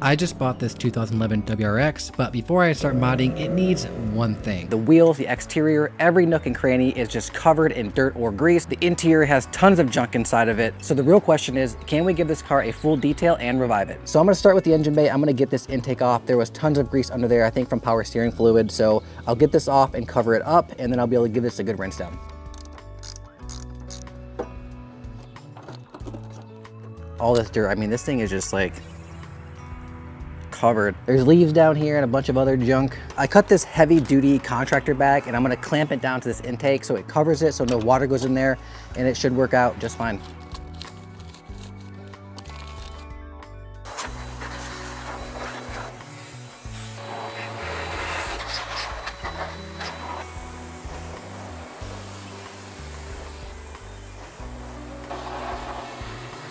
I just bought this 2011 WRX, but before I start modding, it needs one thing. The wheels, the exterior, every nook and cranny is just covered in dirt or grease. The interior has tons of junk inside of it. So the real question is, can we give this car a full detail and revive it? So I'm gonna start with the engine bay. I'm gonna get this intake off. There was tons of grease under there, I think from power steering fluid. So I'll get this off and cover it up, and then I'll be able to give this a good rinse down. All this dirt, I mean, this thing is just like covered. There's leaves down here and a bunch of other junk. I cut this heavy duty contractor bag and I'm gonna clamp it down to this intake so it covers it so no water goes in there, and it should work out just fine.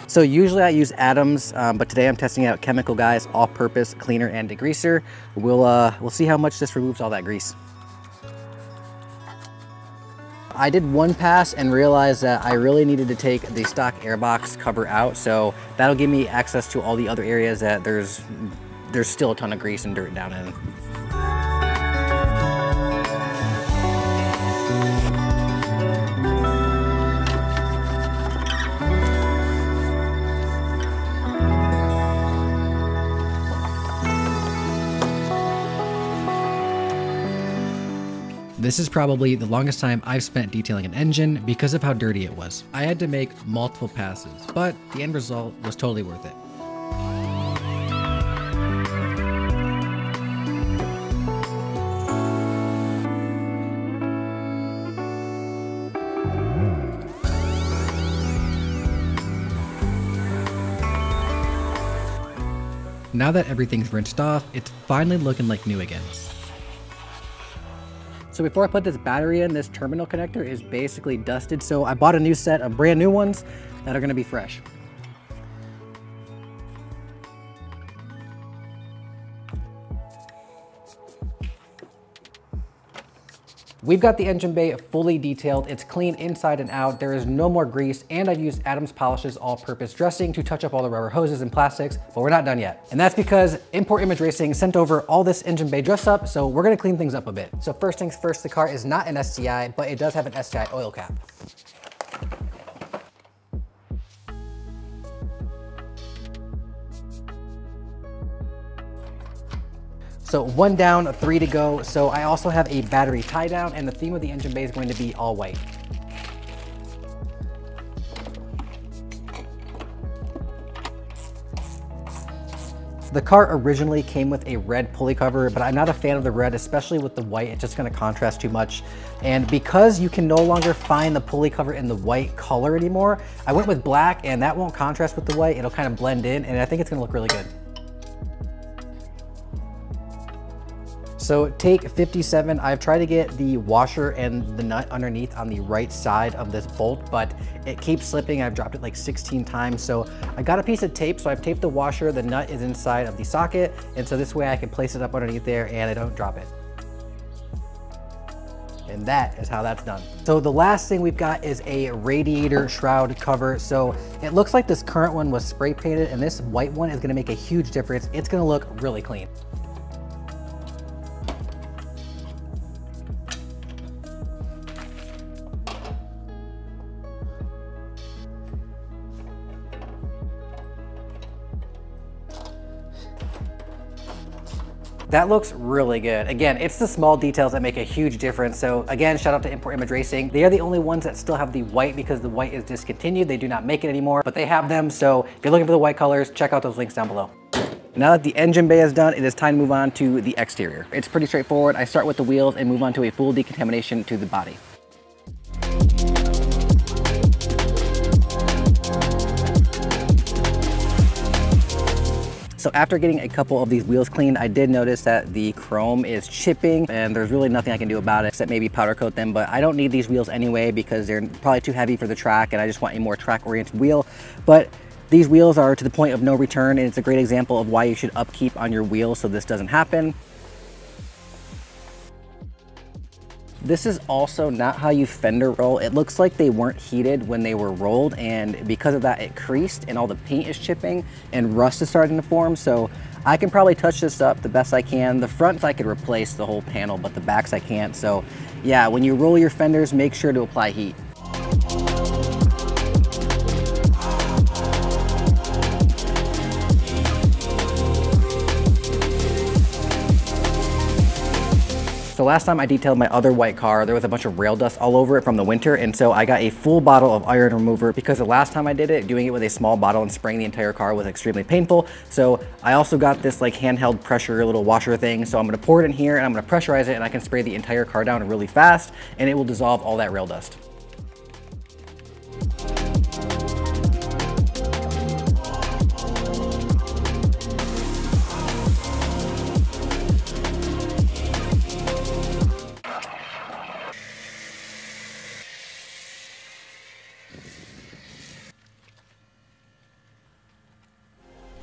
So usually I use Adams, but today I'm testing out Chemical Guys all-purpose cleaner and degreaser. We'll see how much this removes all that grease. I did one pass and realized that I really needed to take the stock airbox cover out, so that'll give me access to all the other areas that there's still a ton of grease and dirt down in. This is probably the longest time I've spent detailing an engine because of how dirty it was. I had to make multiple passes, but the end result was totally worth it. Now that everything's rinsed off, it's finally looking like new again. So before I put this battery in, this terminal connector is basically dusted. So I bought a new set of brand new ones that are gonna be fresh. We've got the engine bay fully detailed. It's clean inside and out. There is no more grease, and I've used Adams Polish's all-purpose dressing to touch up all the rubber hoses and plastics, but we're not done yet. And that's because Import Image Racing sent over all this engine bay dress up, so we're gonna clean things up a bit. So first things first, the car is not an STI, but it does have an STI oil cap. So one down, 3 to go. So I also have a battery tie down, and the theme of the engine bay is going to be all white. The car originally came with a red pulley cover, but I'm not a fan of the red, especially with the white. It's just gonna contrast too much. And because you can no longer find the pulley cover in the white color anymore, I went with black, and that won't contrast with the white. It'll kind of blend in, and I think it's gonna look really good. So take 57, I've tried to get the washer and the nut underneath on the right side of this bolt, but it keeps slipping. I've dropped it like 16 times. So I got a piece of tape, so I've taped the washer, the nut is inside of the socket, and so this way I can place it up underneath there and I don't drop it. And that is how that's done. So the last thing we've got is a radiator shroud cover. So it looks like this current one was spray painted, and this white one is gonna make a huge difference. It's gonna look really clean. That looks really good. Again, it's the small details that make a huge difference. So again, shout out to Import Image Racing. They are the only ones that still have the white because the white is discontinued. They do not make it anymore, but they have them. So if you're looking for the white colors, check out those links down below. Now that the engine bay is done, it is time to move on to the exterior. It's pretty straightforward. I start with the wheels and move on to a full decontamination to the body. So after getting a couple of these wheels cleaned, I did notice that the chrome is chipping, and there's really nothing I can do about it except maybe powder coat them, but I don't need these wheels anyway because they're probably too heavy for the track and I just want a more track oriented wheel. But these wheels are to the point of no return, and it's a great example of why you should upkeep on your wheels so this doesn't happen. This is also not how you fender roll. It looks like they weren't heated when they were rolled, and because of that it creased and all the paint is chipping and rust is starting to form. So I can probably touch this up the best I can. The fronts I could replace the whole panel, but the backs I can't. So yeah, when you roll your fenders, make sure to apply heat. So last time I detailed my other white car, there was a bunch of rail dust all over it from the winter, and so I got a full bottle of iron remover because the last time I did it, doing it with a small bottle and spraying the entire car was extremely painful. So I also got this like handheld pressure little washer thing, so I'm gonna pour it in here and I'm gonna pressurize it and I can spray the entire car down really fast and it will dissolve all that rail dust.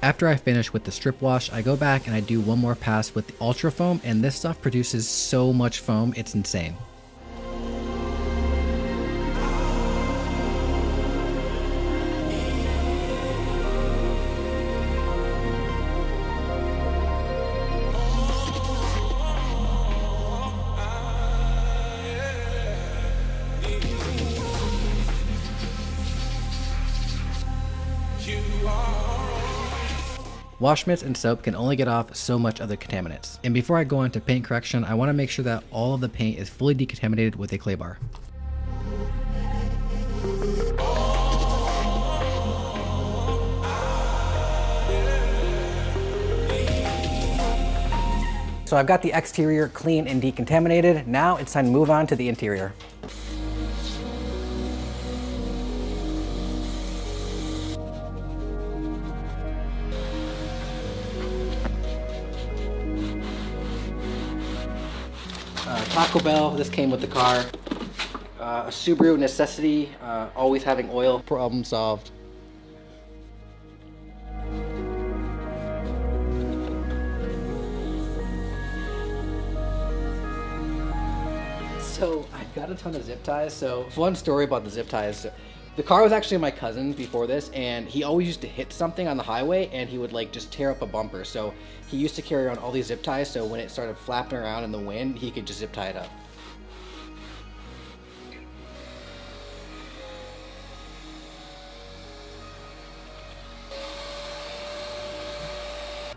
After I finish with the strip wash, I go back and I do one more pass with the Ultra Foam, and this stuff produces so much foam, it's insane. Wash mitts and soap can only get off so much of the contaminants. And before I go on to paint correction, I want to make sure that all of the paint is fully decontaminated with a clay bar. So I've got the exterior clean and decontaminated. Now it's time to move on to the interior. Taco Bell, this came with the car. A Subaru necessity, always having oil. Problem solved. So I've got a ton of zip ties. So fun story about the zip ties. The car was actually my cousin's before this, and he always used to hit something on the highway and he would like just tear up a bumper. So he used to carry around all these zip ties, so when it started flapping around in the wind, he could just zip tie it up.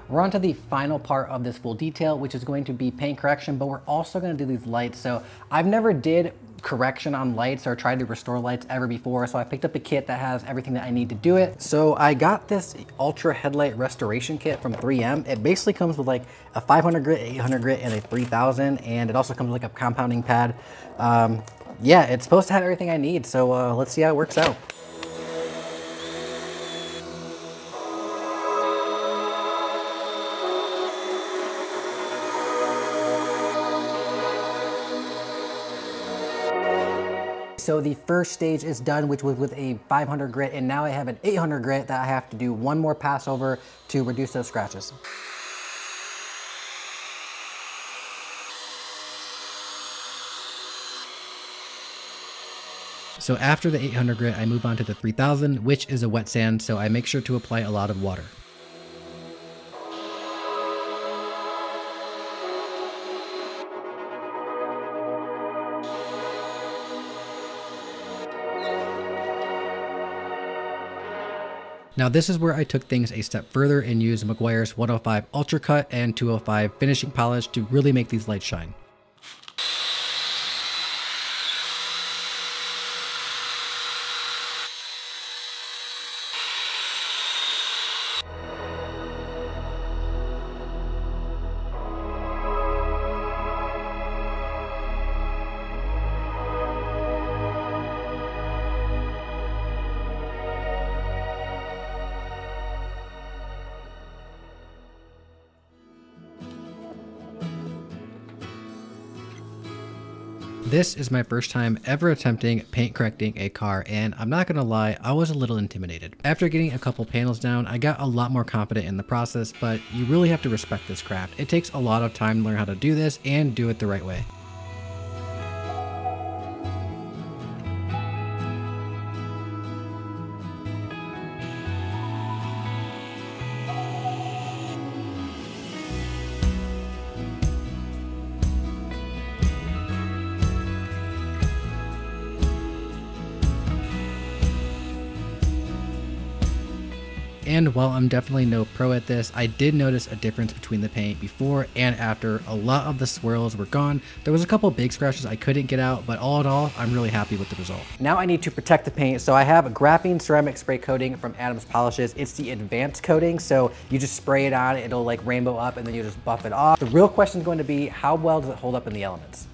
We're on to the final part of this full detail, which is going to be paint correction, but we're also going to do these lights. So I've never did correction on lights or tried to restore lights ever before, so I picked up a kit that has everything that I need to do it. So I got this Ultra Headlight Restoration Kit from 3M. It basically comes with like a 500 grit, 800 grit, and a 3000, and it also comes with like a compounding pad. Yeah, it's supposed to have everything I need, so let's see how it works out. So the first stage is done, which was with a 500 grit, and now I have an 800 grit that I have to do one more pass over to reduce those scratches. So after the 800 grit, I move on to the 3000, which is a wet sand, so I make sure to apply a lot of water. Now this is where I took things a step further and used Meguiar's 105 Ultra Cut and 205 finishing polish to really make these lights shine. This is my first time ever attempting paint correcting a car, and I'm not gonna lie, I was a little intimidated. After getting a couple panels down, I got a lot more confident in the process, but you really have to respect this craft. It takes a lot of time to learn how to do this and do it the right way. And while I'm definitely no pro at this, I did notice a difference between the paint before and after. A lot of the swirls were gone. There was a couple big scratches I couldn't get out, but all in all, I'm really happy with the result. Now I need to protect the paint, so I have a graphene ceramic spray coating from Adams Polishes. It's the advanced coating, so you just spray it on, it'll like rainbow up, and then you just buff it off. The real question is going to be, how well does it hold up in the elements?